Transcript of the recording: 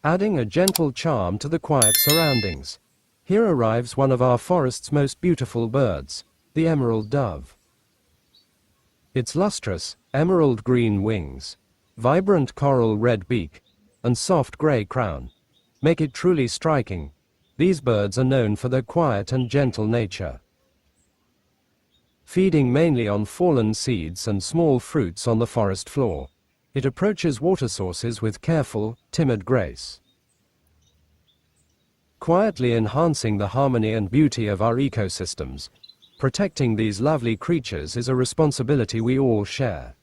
adding a gentle charm to the quiet surroundings. Here arrives one of our forest's most beautiful birds, the emerald dove. Its lustrous, emerald green wings, vibrant coral red beak, and soft gray crown make it truly striking. These birds are known for their quiet and gentle nature. Feeding mainly on fallen seeds and small fruits on the forest floor, it approaches water sources with careful, timid grace. Quietly enhancing the harmony and beauty of our ecosystems, protecting these lovely creatures is a responsibility we all share.